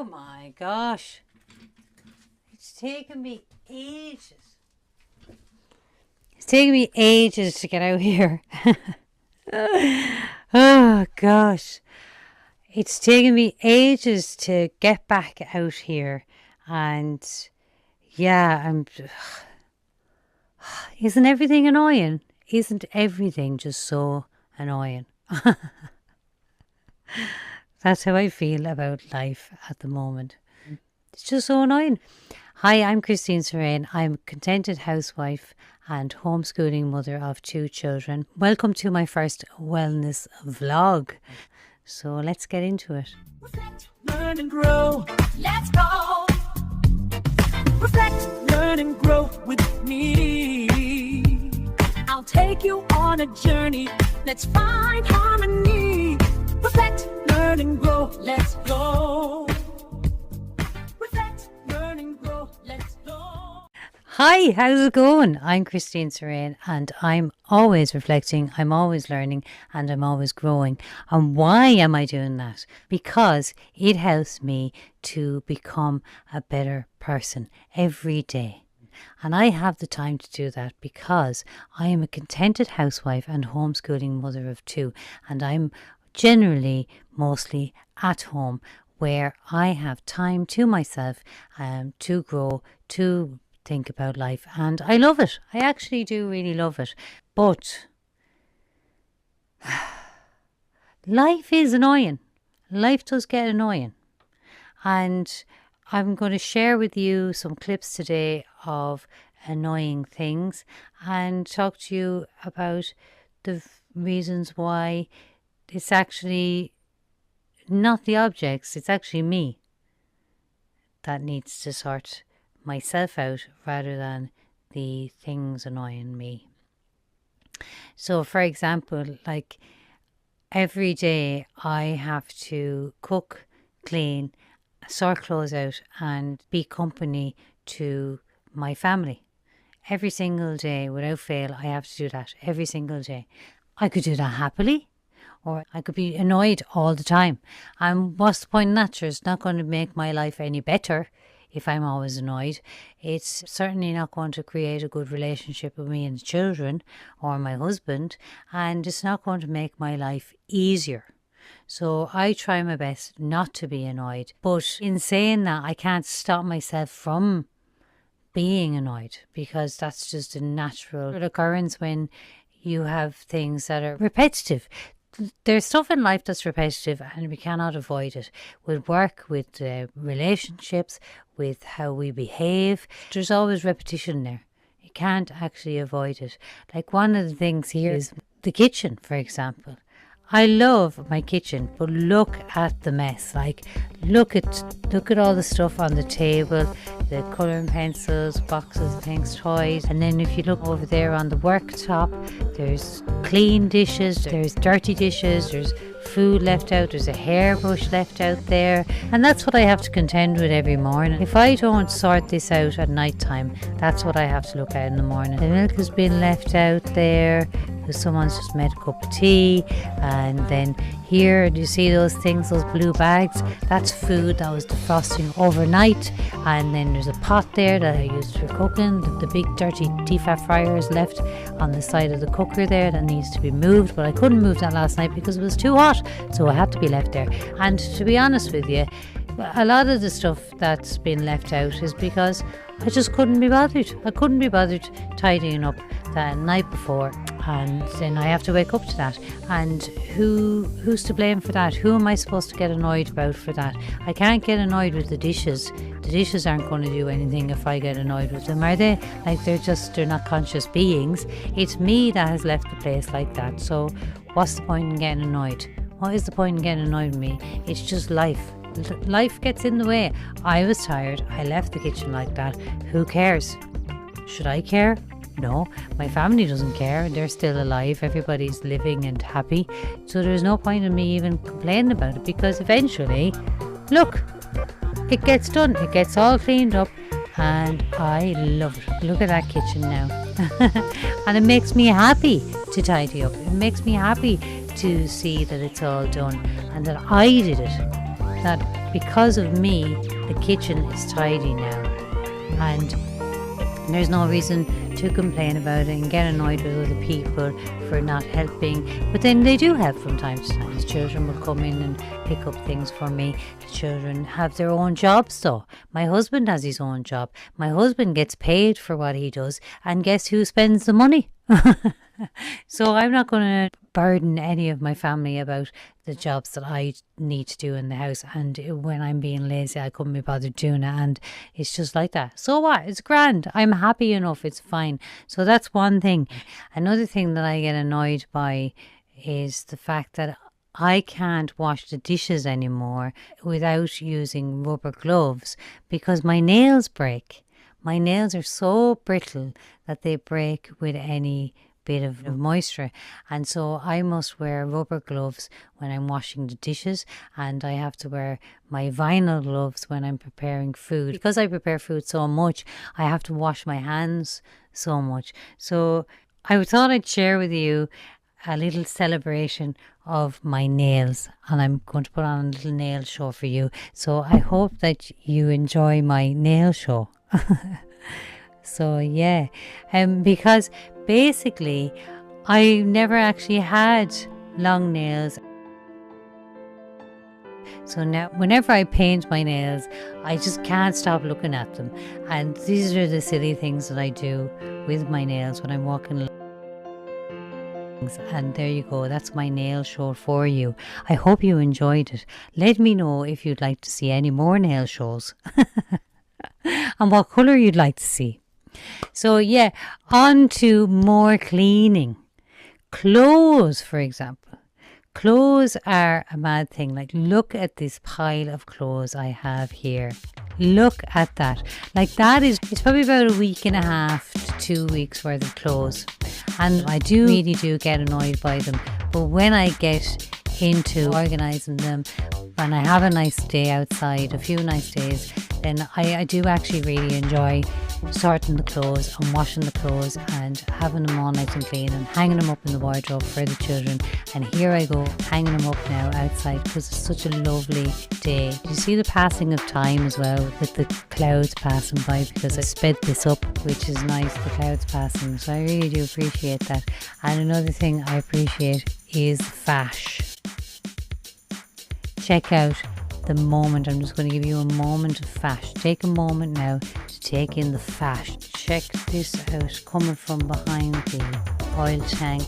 Oh my gosh. It's taken me ages. It's taken me ages to get out here. Oh gosh. It's taken me ages to get back out here. And yeah, isn't everything annoying? Isn't everything just so annoying? That's how I feel about life at the moment. It's just so annoying. Hi, I'm Christine Serene. I'm a contented housewife and homeschooling mother of 2 children. Welcome to my first wellness vlog. So let's get into it. Reflect, learn and grow. Let's go. Reflect, learn and grow with me. I'll take you on a journey. Let's find harmony. Reflect, learn and grow. Let's go. Reflect, learn and grow. Let's go. Hi, how's it going? I'm Christine Serene and I'm always reflecting, I'm always learning and I'm always growing. And why am I doing that? Because it helps me to become a better person every day. And I have the time to do that because I am a contented housewife and homeschooling mother of 2. And I'm generally mostly at home where I have time to myself to grow, to think about life, and I love it. I actually do really love it. But life is annoying. Life does get annoying. And I'm going to share with you some clips today of annoying things and talk to you about the reasons why it's actually not the objects, it's actually me that needs to sort myself out rather than the things annoying me. So for example, like every day I have to cook, clean, sort clothes out and be company to my family. Every single day without fail I have to do that every single day. I could do that happily or I could be annoyed all the time. And what's the point in that? It's not going to make my life any better if I'm always annoyed. It's certainly not going to create a good relationship with me and the children or my husband, and it's not going to make my life easier. So I try my best not to be annoyed. But in saying that, I can't stop myself from being annoyed because that's just a natural occurrence when you have things that are repetitive. There's stuff in life that's repetitive and we cannot avoid it. With work, with relationships, with how we behave, there's always repetition there. You can't actually avoid it. Like one of the things here is the kitchen, for example. I love my kitchen, but look at the mess. Like look at all the stuff on the table, the colouring pencils, boxes, things, toys. And then if you look over there on the worktop, there's clean dishes, there's dirty dishes, there's food left out, there's a hairbrush left out there. And that's what I have to contend with every morning. If I don't sort this out at night time, that's what I have to look at in the morning. The milk has been left out there because someone's just made a cup of tea. And then here, do you see those things, those blue bags? That's food that was defrosting overnight. And then there's a pot there that I used for cooking. The big dirty deep fat fryer is left on the side of the cooker there that needs to be moved. But I couldn't move that last night because it was too hot. So it had to be left there. And to be honest with you, a lot of the stuff that's been left out is because I just couldn't be bothered. I couldn't be bothered tidying up the night before, and then I have to wake up to that. And who's to blame for that? Who am I supposed to get annoyed about for that? I can't get annoyed with the dishes. The dishes aren't going to do anything if I get annoyed with them, are they? Like they're not conscious beings. It's me that has left the place like that. So what's the point in getting annoyed? What is the point in getting annoyed with me? It's just life. Life gets in the way. I was tired. I left the kitchen like that. Who cares? Should I care? No. My family doesn't care. They're still alive. Everybody's living and happy. So there's no point in me even complaining about it because eventually, look, it gets done. It gets all cleaned up and I love it. Look at that kitchen now. And it makes me happy to tidy up. It makes me happy to see that it's all done and that I did it. that because of me, the kitchen is tidy now. And there's no reason to complain about it and get annoyed with other people for not helping. But then they do help from time to time. The children will come in and pick up things for me. The children have their own jobs though. My husband has his own job. My husband gets paid for what he does. And guess who spends the money? So I'm not going to burden any of my family about the jobs that I need to do in the house. And when I'm being lazy, I couldn't be bothered doing it. And it's just like that. So what? It's grand. I'm happy enough. It's fine. So that's one thing. Another thing that I get annoyed by is the fact that I can't wash the dishes anymore without using rubber gloves because my nails break. My nails are so brittle that they break with any bit of moisture, and so I must wear rubber gloves when I'm washing the dishes, and I have to wear my vinyl gloves when I'm preparing food. Because I prepare food so much, I have to wash my hands so much. So I thought I'd share with you a little celebration of my nails, and I'm going to put on a little nail show for you. So I hope that you enjoy my nail show. So yeah, because basically I never actually had long nails. So now whenever I paint my nails, I just can't stop looking at them. And these are the silly things that I do with my nails when I'm walking. And there you go, that's my nail show for you. I hope you enjoyed it. Let me know if you'd like to see any more nail shows and what colour you'd like to see. So yeah, on to more cleaning. Clothes, for example. Clothes are a mad thing. Like, look at this pile of clothes I have here. Look at that. Like, it's probably about a week and a half to 2 weeks worth of clothes. And I really do get annoyed by them. But when I get into organising them, when I have a nice day outside, a few nice days, then I do actually really enjoy sorting the clothes and washing the clothes and having them all nice and clean and hanging them up in the wardrobe for the children. And here I go, hanging them up now outside because it's such a lovely day. You see the passing of time as well with the clouds passing by, because I sped this up, which is nice, the clouds passing. So I really do appreciate that. And another thing I appreciate is fash. Check out the moment. I'm just going to give you a moment of fash. Take a moment now to take in the fash. Check this out, coming from behind the oil tank,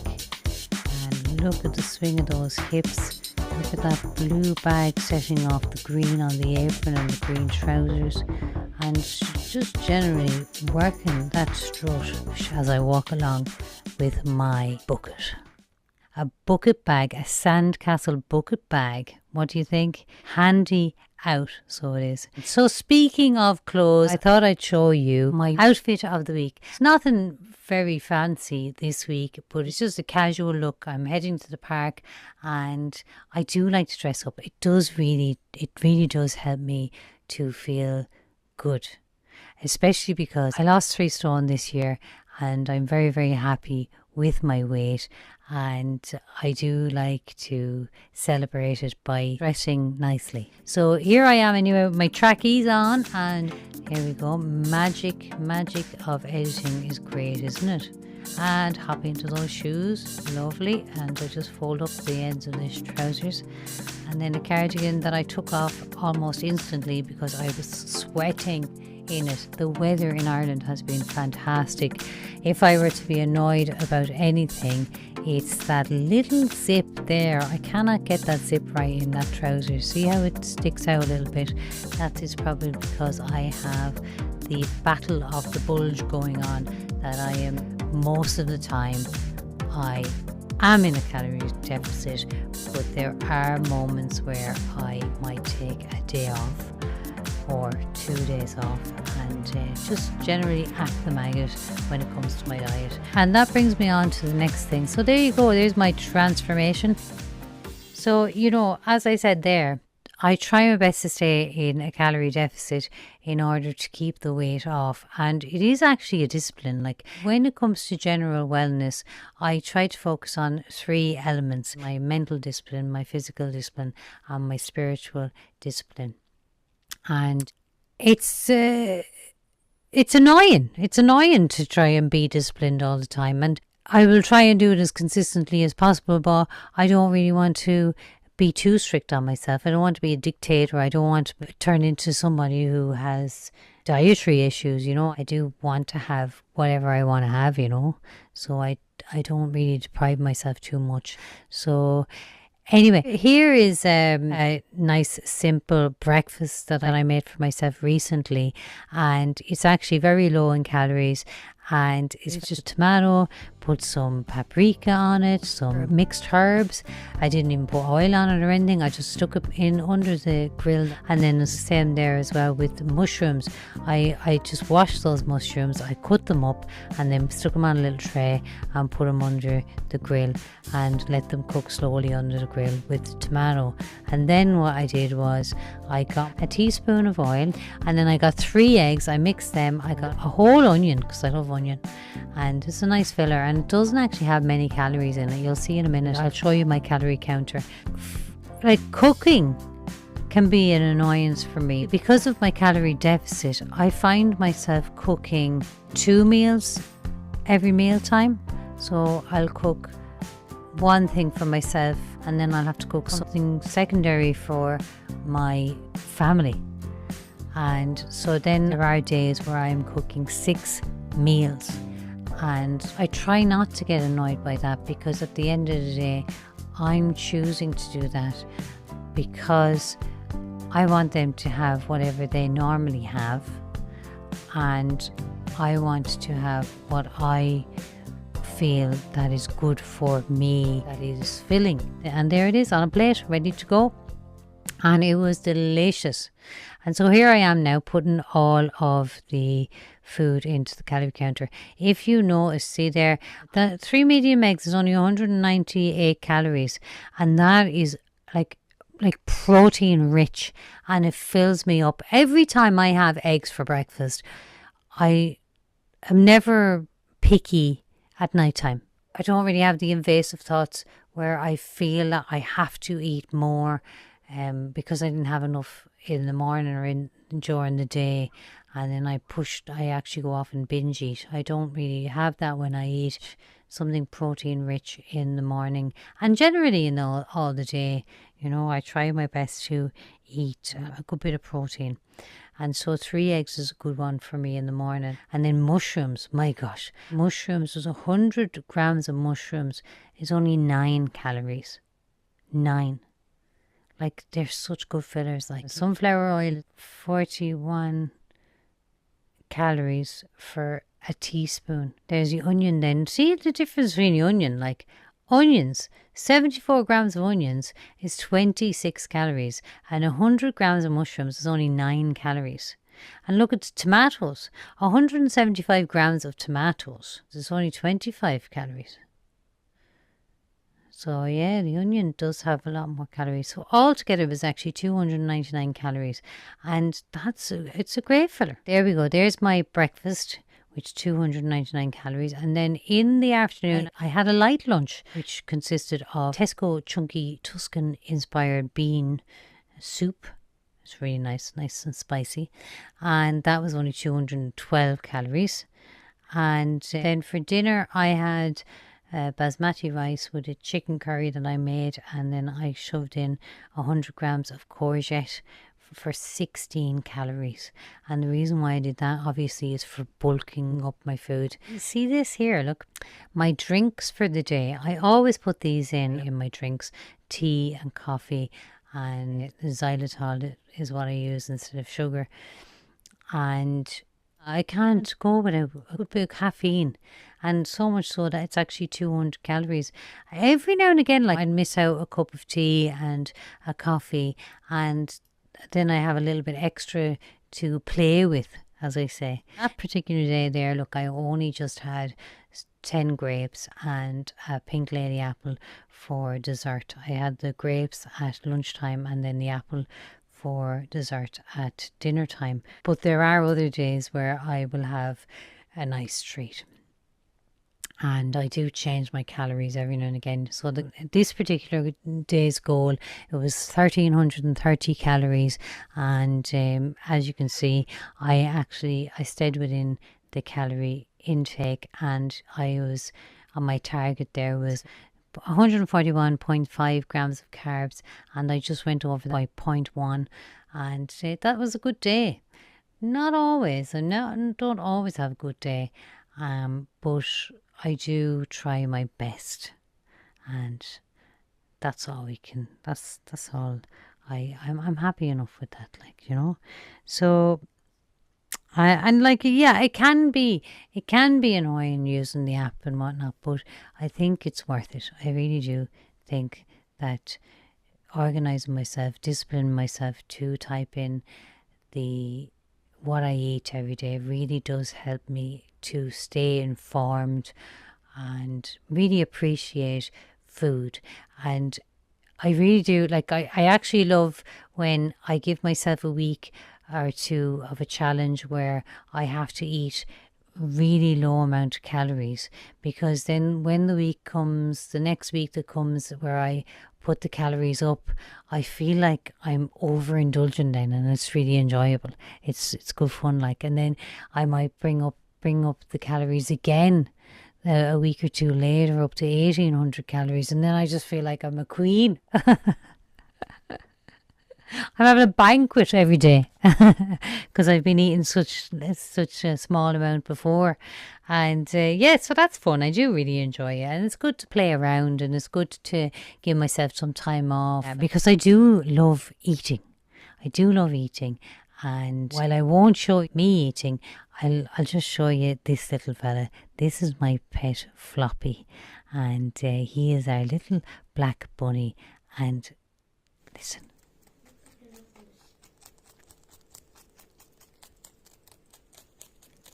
and look at the swing of those hips. Look at that blue bag setting off the green on the apron and the green trousers, and just generally working that strut as I walk along with my bucket. A bucket bag, a Sandcastle bucket bag. What do you think? Handy out, so it is. So speaking of clothes, I thought I'd show you my outfit of the week. It's nothing very fancy this week, but it's just a casual look. I'm heading to the park and I do like to dress up. It really does help me to feel good, especially because I lost 3 stone this year and I'm very, very happy with my weight, and I do like to celebrate it by dressing nicely. So here I am anyway with my trackies on, and here we go. Magic of editing is great, isn't it? And hop into those shoes, lovely. And I just fold up the ends of these trousers, and then a cardigan that I took off almost instantly because I was sweating in it. The weather in Ireland has been fantastic. If I were to be annoyed about anything, it's that little zip there. I cannot get that zip right in that trouser. See how it sticks out a little bit? That is probably because I have the battle of the bulge going on, that I am most of the time I am in a calorie deficit, but there are moments where I might take a day off or 2 days off and just generally act the maggot when it comes to my diet. And that brings me on to the next thing. So there you go, there's my transformation. So, you know, as I said there, I try my best to stay in a calorie deficit in order to keep the weight off. And it is actually a discipline. Like when it comes to general wellness, I try to focus on three elements: my mental discipline, my physical discipline, and my spiritual discipline. And it's annoying. It's annoying to try and be disciplined all the time. And I will try and do it as consistently as possible, but I don't really want to be too strict on myself. I don't want to be a dictator. I don't want to turn into somebody who has dietary issues, I do want to have whatever I want to have, so I don't really deprive myself too much. So anyway, here is a nice simple breakfast that I made for myself recently, and it's actually very low in calories, and it's just tomato, put some paprika on it, some mixed herbs. I didn't even put oil on it or anything. I just stuck it in under the grill. And then the same there as well with the mushrooms. I just washed those mushrooms, I cut them up and then stuck them on a little tray and put them under the grill and let them cook slowly under the grill with the tomato. And then what I did was I got a teaspoon of oil, and then I got 3 eggs. I mixed them. I got a whole onion because I love onion, and it's a nice filler, and it doesn't actually have many calories in it. You'll see in a minute. I'll show you my calorie counter. Like, cooking can be an annoyance for me because of my calorie deficit. I find myself cooking 2 meals every meal time. So I'll cook one thing for myself, and then I'll have to cook something secondary for my family. And so then there are days where I'm cooking 6 meals, and I try not to get annoyed by that, because at the end of the day I'm choosing to do that because I want them to have whatever they normally have, and I want to have what I feel that is good for me, that is filling. And there it is on a plate, ready to go, and it was delicious. And so here I am now putting all of the food into the calorie counter. If you notice, see there, the 3 medium eggs is only 198 calories, and that is like protein rich, and it fills me up. Every time I have eggs for breakfast, I am never picky at night time. I don't really have the invasive thoughts where I feel that I have to eat more because I didn't have enough in the morning or during the day, and then I actually go off and binge eat. I don't really have that when I eat something protein rich in the morning, and generally in all the day. I try my best to eat a good bit of protein, and so 3 eggs is a good one for me in the morning. And then mushrooms, my gosh, mushrooms, there's 100 grams of mushrooms is only 9 calories. 9. Like, they're such good fillers. Like sunflower oil, 41 calories for a teaspoon. There's the onion then. See the difference between the onion? Like, onions, 74 grams of onions is 26 calories, and 100 grams of mushrooms is only 9 calories. And look at tomatoes, 175 grams of tomatoes is only 25 calories. So yeah, the onion does have a lot more calories. So altogether it was actually 299 calories, and it's a great filler. There we go. There's my breakfast, which 299 calories. And then in the afternoon, I had a light lunch, which consisted of Tesco Chunky Tuscan inspired bean soup. It's really nice and spicy. And that was only 212 calories. And then for dinner, I had basmati rice with a chicken curry that I made, and then I shoved in 100 grams of courgette for 16 calories. And the reason why I did that obviously is for bulking up my food. You see this here, look, my drinks for the day, I always put these in my drinks: tea and coffee, and xylitol is what I use instead of sugar. And I can't go without a good bit of caffeine, and so much so that it's actually 200 calories. Every now and again, like, I'd miss out a cup of tea and a coffee, and then I have a little bit extra to play with, as I say. That particular day there, look, I only just had 10 grapes and a pink lady apple for dessert. I had the grapes at lunchtime and then the apple for dessert at dinner time. But there are other days where I will have a nice treat. And I do change my calories every now and again. So this particular day's goal, it was 1,330 calories. And as you can see, I stayed within the calorie intake, and I was on my target. There was 141.5 grams of carbs, and I just went over by 0.1, and that was a good day. Not always, and don't always have a good day, but I do try my best, and that's all we can. That's all. I'm happy enough with that, like, you know. So it can be annoying using the app and whatnot, but I think it's worth it. I really do think that organising myself, disciplining myself to type in what I eat every day really does help me to stay informed and really appreciate food. And I really do, like, I actually love when I give myself a week or two of a challenge where I have to eat really low amount of calories, because then when the next week that comes where I put the calories up, I feel like I'm overindulging then, and it's really enjoyable. It's good fun, like. And then I might bring up the calories again a week or two later up to 1,800 calories, and then I just feel like I'm a queen. I'm having a banquet every day because I've been eating such a small amount before. And so that's fun. I do really enjoy it, and it's good to play around, and it's good to give myself some time off, because I do love eating. And while I won't show me eating, I'll just show you this little fella. This is my pet Floppy, and he is our little black bunny. And listen.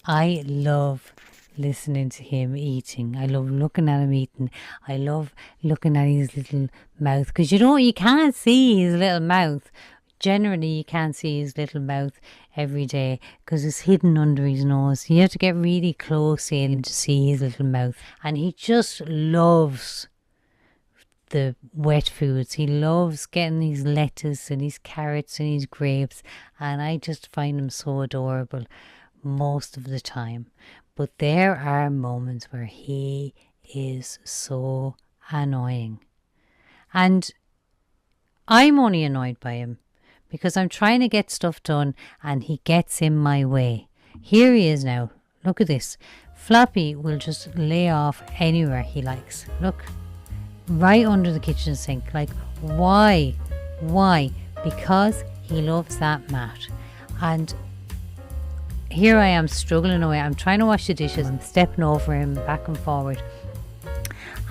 I love listening to him eating. I love looking at him eating. I love looking at his little mouth, because you can't see his little mouth. Generally, you can't see his little mouth every day because it's hidden under his nose. You have to get really close in to see his little mouth. And he just loves the wet foods. He loves getting his lettuce and his carrots and his grapes. And I just find him so adorable most of the time. But there are moments where he is so annoying. And I'm only annoyed by him because I'm trying to get stuff done and he gets in my way. Here he is now. Look at this. Floppy will just lay off anywhere he likes. Look, right under the kitchen sink. Like, why? Because he loves that mat. And here I am struggling away. I'm trying to wash the dishes. I'm stepping over him back and forward.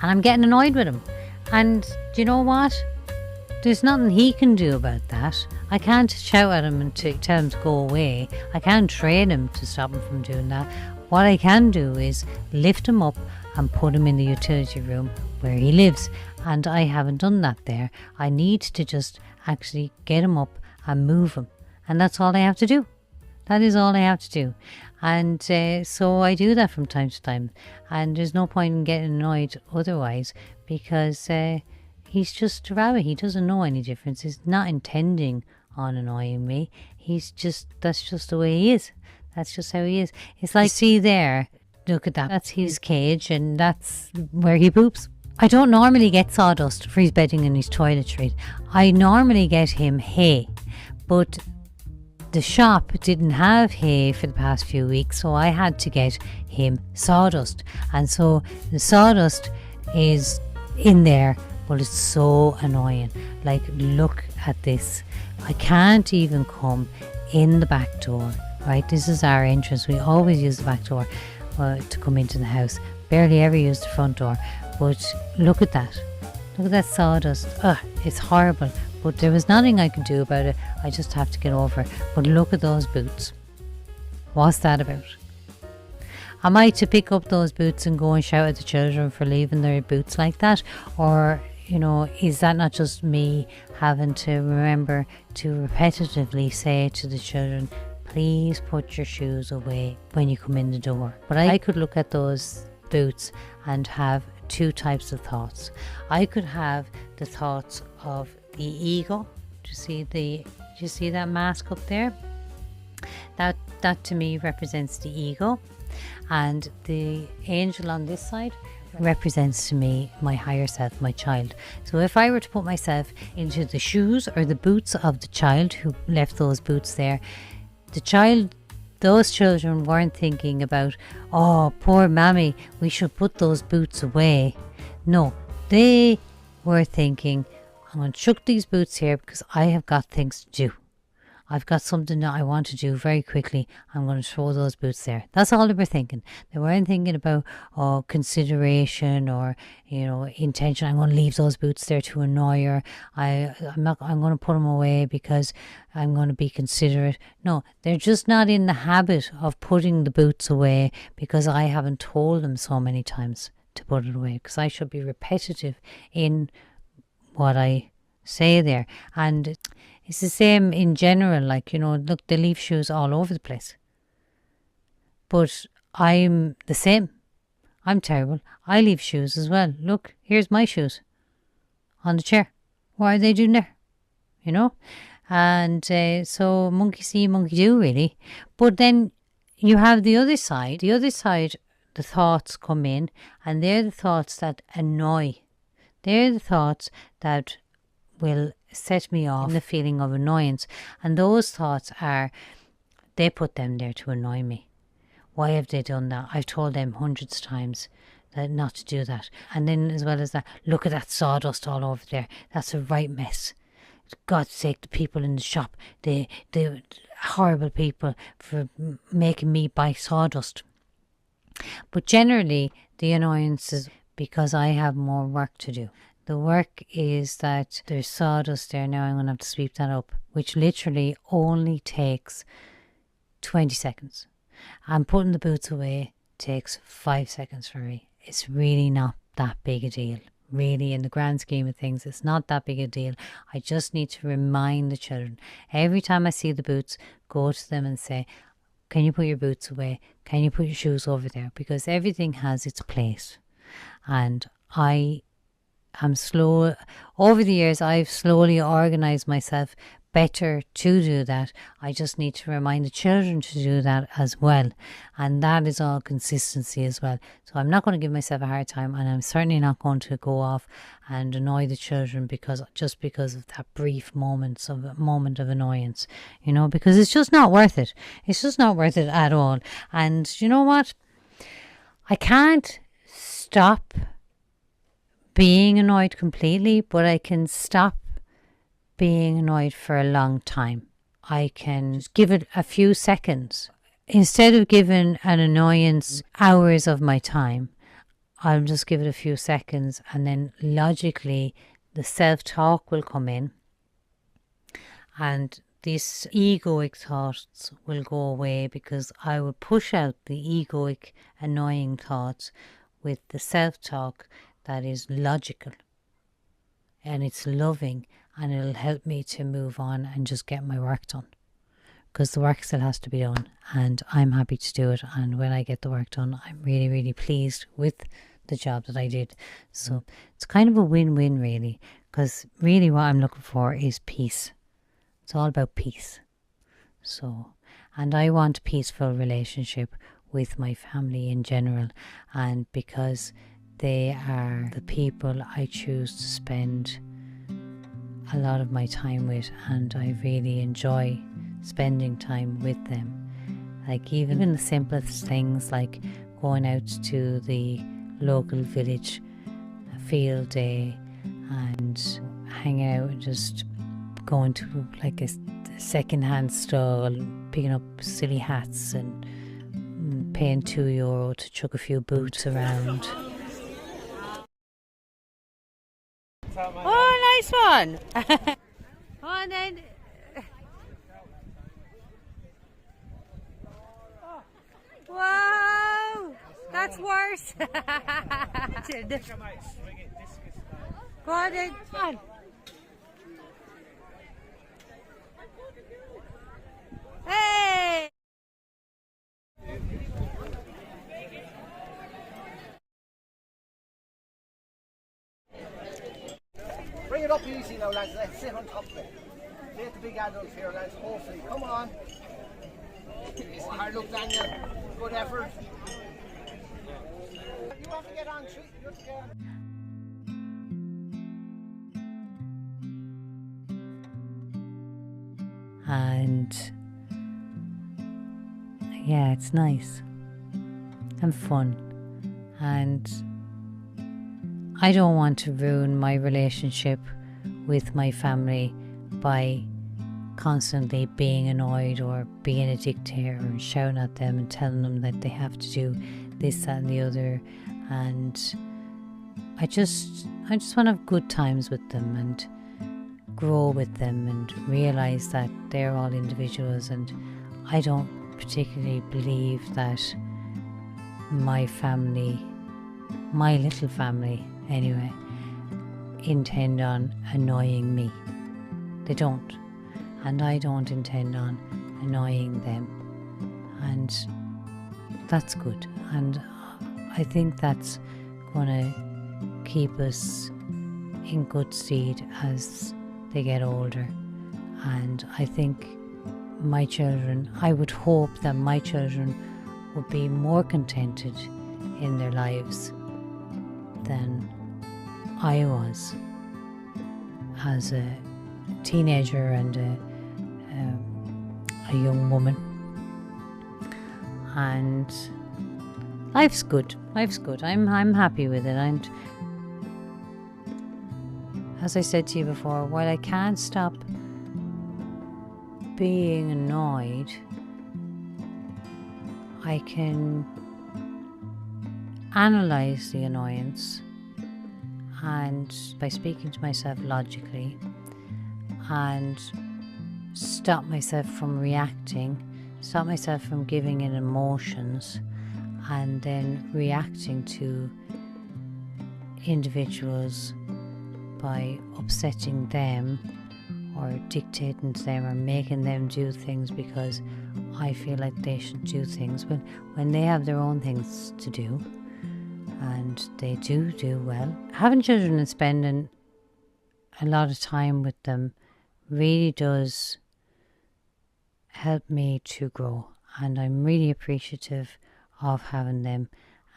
And I'm getting annoyed with him. And do you know what? There's nothing he can do about that. I can't shout at him and tell him to go away. I can't train him to stop him from doing that. What I can do is lift him up and put him in the utility room where he lives. And I haven't done that there. I need to just actually get him up and move him. And that's all I have to do. That is all I have to do. And so I do that from time to time. And there's no point in getting annoyed otherwise, because he's just a rabbit. He doesn't know any difference. He's not intending on annoying me. That's just the way he is. That's just how he is. It's like, see there, look at that. That's his cage and that's where he poops. I don't normally get sawdust for his bedding and his toiletries. I normally get him hay. But the shop didn't have hay for the past few weeks, so I had to get him sawdust. And so the sawdust is in there, but it's so annoying. Like, look at this. I can't even come in the back door, right? This is our entrance. We always use the back door to come into the house. Barely ever use the front door. But look at that. Look at that sawdust. It's horrible. But there was nothing I could do about it. I just have to get over it. But look at those boots. What's that about? Am I to pick up those boots and go and shout at the children for leaving their boots like that? Or, is that not just me having to remember to repetitively say to the children, please put your shoes away when you come in the door? But I could look at those boots and have two types of thoughts. I could have the thoughts of the ego. Do you see that mask up there? That to me represents the ego, and the angel on this side represents to me my higher self, my child. So if I were to put myself into the shoes or the boots of the child who left those boots there, those children weren't thinking about, oh, poor mammy, we should put those boots away. No, they were thinking, I'm going to chuck these boots here because I have got things to do. I've got something that I want to do very quickly. I'm going to throw those boots there. That's all they were thinking. They weren't thinking about consideration or intention. I'm going to leave those boots there to annoy her. I'm going to put them away because I'm going to be considerate. No, they're just not in the habit of putting the boots away because I haven't told them so many times to put it away, because I should be repetitive in what I say there. And it's the same in general, look, they leave shoes all over the place. But I'm the same. I'm terrible. I leave shoes as well. Look, here's my shoes on the chair. What are they doing there? And so monkey see, monkey do, really. But then you have the other side. The other side, the thoughts come in, and they're the thoughts that annoy. They're the thoughts that will set me off in the feeling of annoyance. And those thoughts they put them there to annoy me. Why have they done that? I've told them hundreds of times that not to do that. And then as well as that, look at that sawdust all over there. That's a right mess. For God's sake, the people in the shop, the horrible people for making me buy sawdust. But generally, the annoyance is because I have more work to do. The work is that there's sawdust there. Now I'm going to have to sweep that up, which literally only takes 20 seconds. And putting the boots away takes 5 seconds for me. It's really not that big a deal. Really, in the grand scheme of things, it's not that big a deal. I just need to remind the children. Every time I see the boots, go to them and say, can you put your boots away? Can you put your shoes over there? Because everything has its place. And I'm slow. Over the years, I've slowly organised myself better to do that. I just need to remind the children to do that as well. And that is all consistency as well. So I'm not going to give myself a hard time, and I'm certainly not going to go off and annoy the children because of that brief moment of annoyance, because it's just not worth it. It's just not worth it at all. And you know what? I can't stop being annoyed completely, but I can stop being annoyed for a long time. I can just give it a few seconds. Instead of giving an annoyance hours of my time, I'll just give it a few seconds, and then logically the self-talk will come in, and these egoic thoughts will go away because I will push out the egoic annoying thoughts with the self-talk that is logical and it's loving, and it'll help me to move on and just get my work done, because the work still has to be done and I'm happy to do it. And when I get the work done, I'm really, really pleased with the job that I did. So it's kind of a win-win, really, because really what I'm looking for is peace. It's all about peace. So, and I want a peaceful relationship with my family in general, and because they are the people I choose to spend a lot of my time with, and I really enjoy spending time with them. Like even the simplest things, like going out to the local village field day and hanging out and just going to like a second-hand stall, picking up silly hats and paying €2 to chuck a few boots around. Oh, nice one. Oh, and then wow. course. Go on then. Come on. Hey! Bring it up easy now, lads. Let's sit on top of it. Get the big adults here, lads. Hopefully. Come on. Oh, hard luck, Daniel. Good effort. You have to get on. You have to get on. And yeah, it's nice and fun, and I don't want to ruin my relationship with my family by constantly being annoyed or being a dictator and shouting at them and telling them that they have to do this, that and the other. And I just want to have good times with them and grow with them and realize that they're all individuals, and I don't particularly believe that my family, my little family anyway, intend on annoying me. They don't, and I don't intend on annoying them, and that's good. And I think that's gonna keep us in good stead as they get older. And I think my children, I would hope that my children would be more contented in their lives than I was as a teenager and a young woman. And life's good. I'm happy with it. And as I said to you before, while I can't stop being annoyed, I can analyze the annoyance, and by speaking to myself logically, and stop myself from reacting, stop myself from giving in emotions and then reacting to individuals by upsetting them or dictating to them or making them do things because I feel like they should do things when they have their own things to do, and they do well. Having children and spending a lot of time with them really does help me to grow, and I'm really appreciative of having them,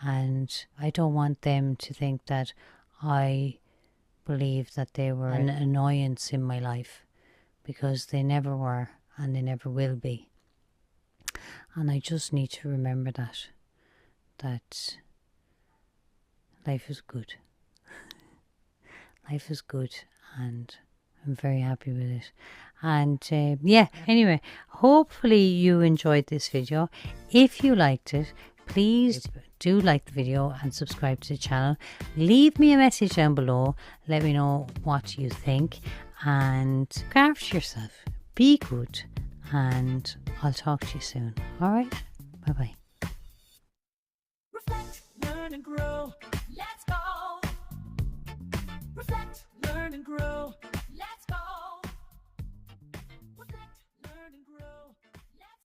and I don't want them to think that I believe that they were an annoyance in my life, because they never were and they never will be. And I just need to remember that life is good. Life is good, and I'm very happy with it. And anyway, hopefully you enjoyed this video. If you liked it, please do like the video and subscribe to the channel. Leave me a message down below. Let me know what you think, and look after yourself. Be good, and I'll talk to you soon. All right? Bye-bye. Reflect, learn and grow.